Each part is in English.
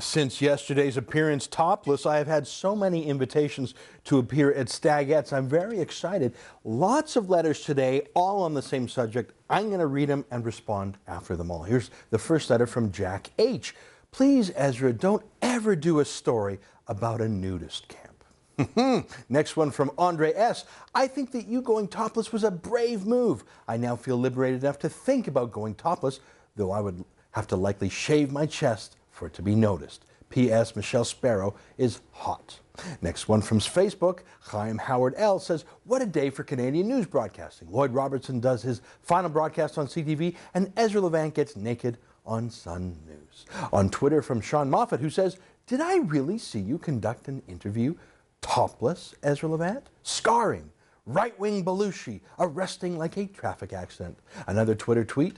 Since yesterday's appearance topless, I have had so many invitations to appear at Staget's. I'm very excited. Lots of letters today, all on the same subject. I'm going to read them and respond after them all. Here's the first letter from Jack H. Please, Ezra, don't ever do a story about a nudist camp. Next one from Andre S. I think that you going topless was a brave move. I now feel liberated enough to think about going topless, though I would have to likely shave my chest for it to be noticed. P.S. Michelle Sparrow is hot. Next one from Facebook. Chaim Howard L. says, what a day for Canadian news broadcasting. Lloyd Robertson does his final broadcast on CTV and Ezra Levant gets naked on Sun News. On Twitter from Sean Moffat, who says, did I really see you conduct an interview topless, Ezra Levant? Scarring, right-wing Belushi, arresting like a traffic accident. Another Twitter tweet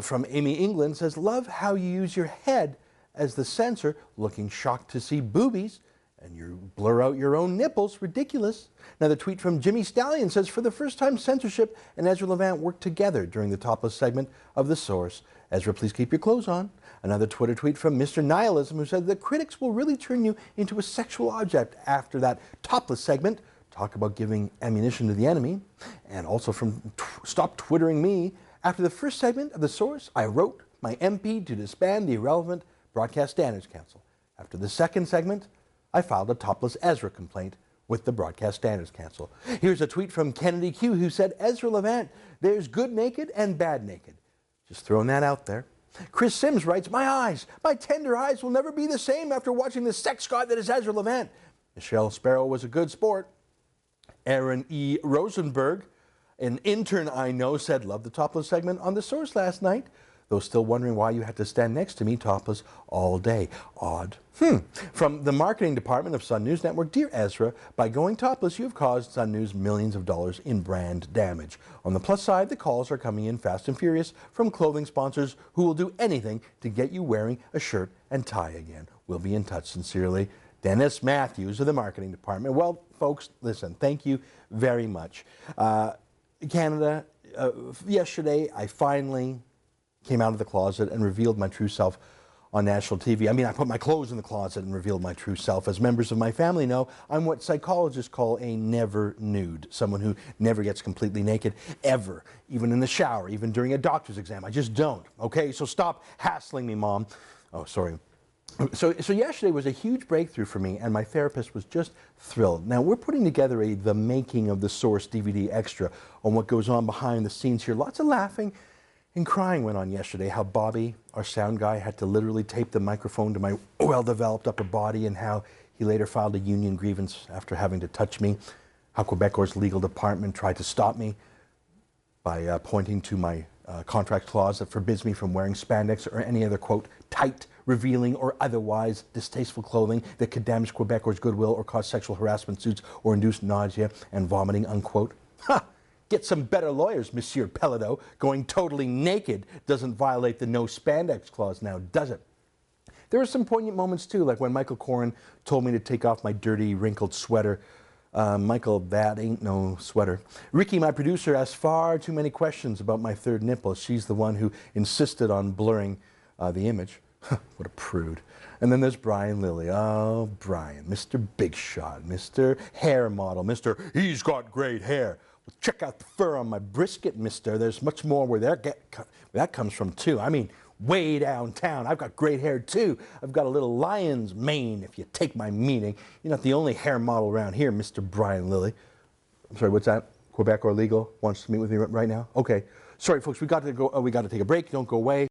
from Amy England says, love how you use your head as the sensor, looking shocked to see boobies, and you blur out your own nipples. Ridiculous. Another tweet from Jimmy Stallion says, for the first time, censorship and Ezra Levant worked together during the topless segment of The Source. Ezra, please keep your clothes on. Another Twitter tweet from Mr. Nihilism, who said, the critics will really turn you into a sexual object after that topless segment. Talk about giving ammunition to the enemy. And also from Stop Twittering Me. After the first segment of The Source, I wrote my MP to disband the irrelevant Broadcast Standards Council. After the second segment, I filed a topless Ezra complaint with the Broadcast Standards Council. Here's a tweet from Kennedy Q, who said, Ezra Levant, there's good naked and bad naked. Just throwing that out there. Chris Sims writes, my tender eyes will never be the same after watching the sex god that is Ezra Levant. Michelle Sparrow was a good sport. Aaron E. Rosenberg, an intern I know, said, love the topless segment on The Source last night, though still wondering why you had to stand next to me topless all day. Odd. From the marketing department of Sun News Network, dear Ezra, by going topless, you've caused Sun News millions of dollars in brand damage. On the plus side, the calls are coming in fast and furious from clothing sponsors who will do anything to get you wearing a shirt and tie again. We'll be in touch. Sincerely, Dennis Matthews of the marketing department. Well, folks, listen, thank you very much. Canada, yesterday I finally came out of the closet and revealed my true self on national TV. I mean, I put my clothes in the closet and revealed my true self. As members of my family know, I'm what psychologists call a never nude, someone who never gets completely naked, ever, even in the shower, even during a doctor's exam. I just don't, okay? So stop hassling me, Mom. Oh, sorry. So yesterday was a huge breakthrough for me, and my therapist was just thrilled. Now, we're putting together the making of The Source DVD extra on what goes on behind the scenes here. Lots of laughing and crying went on yesterday, how Bobby, our sound guy, had to literally tape the microphone to my well-developed upper body, and how he later filed a union grievance after having to touch me, how Quebecor's legal department tried to stop me by pointing to my contract clause that forbids me from wearing spandex or any other, quote, tight, revealing, or otherwise distasteful clothing that could damage Quebecor's goodwill or cause sexual harassment suits or induce nausea and vomiting, unquote. Ha! Get some better lawyers, Monsieur Pelodeau. Going totally naked doesn't violate the no spandex clause now, does it? There were some poignant moments too, like when Michael Corrin told me to take off my dirty, wrinkled sweater. Michael, that ain't no sweater. Ricky, my producer, asked far too many questions about my third nipple. She's the one who insisted on blurring the image. What a prude. And then there's Brian Lilly. Oh, Brian, Mr. Big Shot, Mr. Hair Model, Mr. He's got great hair. Well, check out the fur on my brisket, mister. There's much more where that comes from, too. I mean, way downtown. I've got great hair, too. I've got a little lion's mane, if you take my meaning. You're not the only hair model around here, Mr. Brian Lilly. I'm sorry, what's that? Quebec or legal wants to meet with me right now? Okay. Sorry, folks, we got to go. We got to take a break. Don't go away.